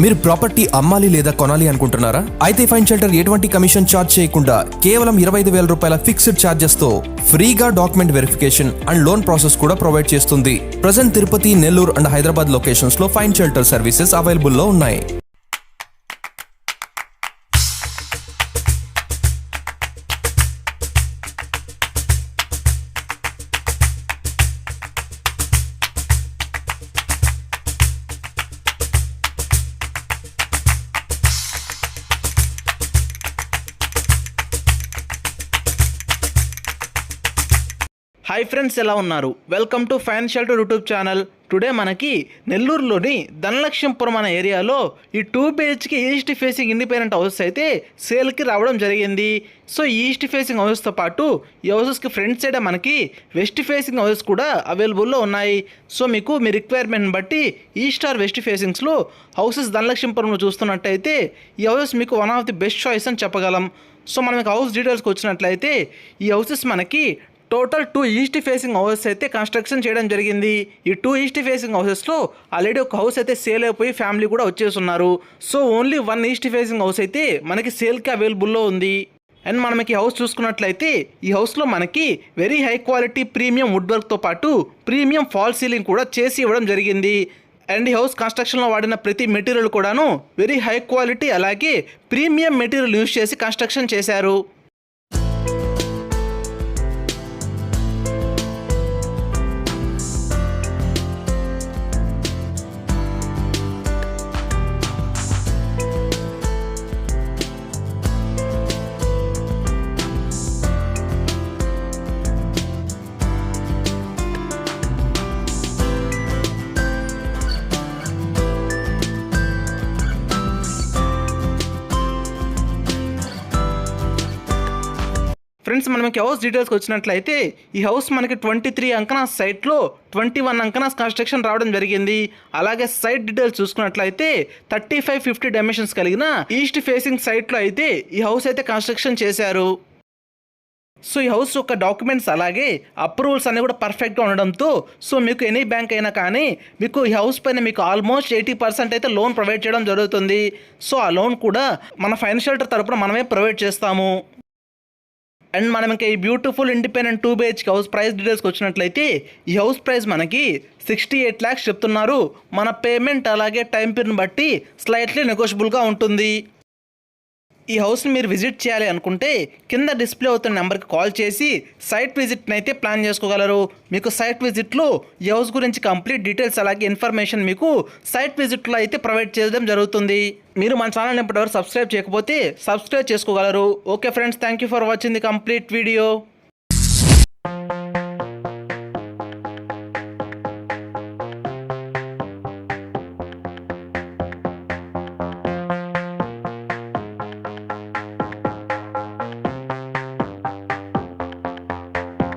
మీరు ప్రాపర్టీ అమ్మాలి లేదా కొనాలి అనుకుంటున్నారా? అయితే ఫైన్ షెల్టర్ ఎటువంటి కమిషన్ ఛార్జ్ చేయకుండా కేవలం 25,000 రూపాయల ఫిక్స్డ్ ఛార్జెస్ తో ఫ్రీగా document verification and loan process కూడా ప్రొవైడ్ చేస్తుంది. Present Tirupati, Nellore and Hyderabad locations లో ఫైన్ షెల్టర్ సర్వీసెస్ అవైలబుల్ లో ఉన్నాయి. హాయ్ ఫ్రెండ్స్, ఎలా ఉన్నారు? Welcome to fine shelter YouTube channel. Today మనకి నెల్లూరులోని ధనలక్ష్మీపురం అనే ఏరియాలో ఈ 2 BHK east facing independent houses అయితే సేల్కి రావడం జరిగింది. సో ఈస్ట్ ఫేసింగ్ హౌసెస్తో పాటు ఈ హౌసెస్కి ఫ్రంట్ సైడ్ మనకి వెస్ట్ ఫేసింగ్ హౌసెస్ కూడా అవైలబుల్లో ఉన్నాయి. సో మీకు మీ రిక్వైర్మెంట్ని బట్టి ఈస్ట్ ఆర్ వెస్ట్ ఫేసింగ్స్లో హౌసెస్ ధనలక్ష్మీపురంలో చూస్తున్నట్టయితే ఈ హౌసెస్ మీకు one of the best choice అని చెప్పగలం. సో మనం హౌస్ డీటెయిల్స్కి వచ్చినట్లయితే ఈ హౌసెస్ మనకి టోటల్ 2 ఈస్ట్ ఫేసింగ్ హౌసెస్ అయితే కన్స్ట్రక్షన్ చేయడం జరిగింది. ఈ 2 ఈస్ట్ ఫేసింగ్ హౌసెస్లో ఆల్రెడీ ఒక హౌస్ అయితే సేల్ అయిపోయి ఫ్యామిలీ కూడా వచ్చేస్తున్నారు. So only 1 east facing house అయితే మనకి సేల్కి అవైలబుల్లో ఉంది. అండ్ మనకి ఈ హౌస్ చూసుకున్నట్లయితే ఈ హౌస్లో మనకి very high quality premium wood వర్క్తో పాటు ప్రీమియం ఫాల్ సీలింగ్ కూడా చేసి ఇవ్వడం జరిగింది. అండ్ ఈ హౌస్ కన్స్ట్రక్షన్లో వాడిన ప్రతి మెటీరియల్ కూడాను వెరీ హై క్వాలిటీ అలాగే ప్రీమియం మెటీరియల్ యూజ్ చేసి కన్స్ట్రక్షన్ చేశారు. ఫ్రెండ్స్, మనకి హౌస్ డీటెయిల్స్కి వచ్చినట్లయితే ఈ హౌస్ మనకి 23 అంకనాస్ సైట్లో 21 అంకనాస్ కన్స్ట్రక్షన్ రావడం జరిగింది. అలాగే సైట్ డీటెయిల్స్ చూసుకున్నట్లయితే 35-50 డైమెన్షన్స్ కలిగిన ఈస్ట్ ఫేసింగ్ సైట్లో అయితే ఈ హౌస్ అయితే కన్స్ట్రక్షన్ చేశారు. సో ఈ హౌస్ యొక్క డాక్యుమెంట్స్ అలాగే అప్రూవల్స్ అన్నీ కూడా పర్ఫెక్ట్గా ఉండడంతో సో మీకు ఎనీ బ్యాంక్ అయినా కానీ మీకు ఈ హౌస్ పైన మీకు ఆల్మోస్ట్ 80% అయితే లోన్ ప్రొవైడ్ చేయడం జరుగుతుంది. సో ఆ లోన్ కూడా మన ఫైన్ షెల్టర్ తరపున మనమే ప్రొవైడ్ చేస్తాము. అండ్ మనం ఇంకా ఈ beautiful independent 2 BHK house price డీటెయిల్స్కి వచ్చినట్లయితే ఈ హౌస్ ప్రైస్ మనకి 68 lakhs చెప్తున్నారు. మన పేమెంట్ అలాగే టైం పీరియడ్ని బట్టి స్లైట్లీ నెగోషియబుల్గా ఉంటుంది. ఈ హౌస్ని మీరు విజిట్ చేయాలి అనుకుంటే కింద డిస్ప్లే అవుతున్న నెంబర్కి కాల్ చేసి సైట్ విజిట్ని అయితే ప్లాన్ చేసుకోగలరు. మీకు సైట్ విజిట్లో ఈ హౌస్ గురించి కంప్లీట్ డీటెయిల్స్ అలాగే ఇన్ఫర్మేషన్ మీకు సైట్ విజిట్లో అయితే ప్రొవైడ్ చేయడం జరుగుతుంది. మీరు మన ఛానల్ని ఇప్పటివరకు సబ్స్క్రైబ్ చేయకపోతే సబ్స్క్రైబ్ చేసుకోగలరు. Okay friends, thank you for watching the complete video.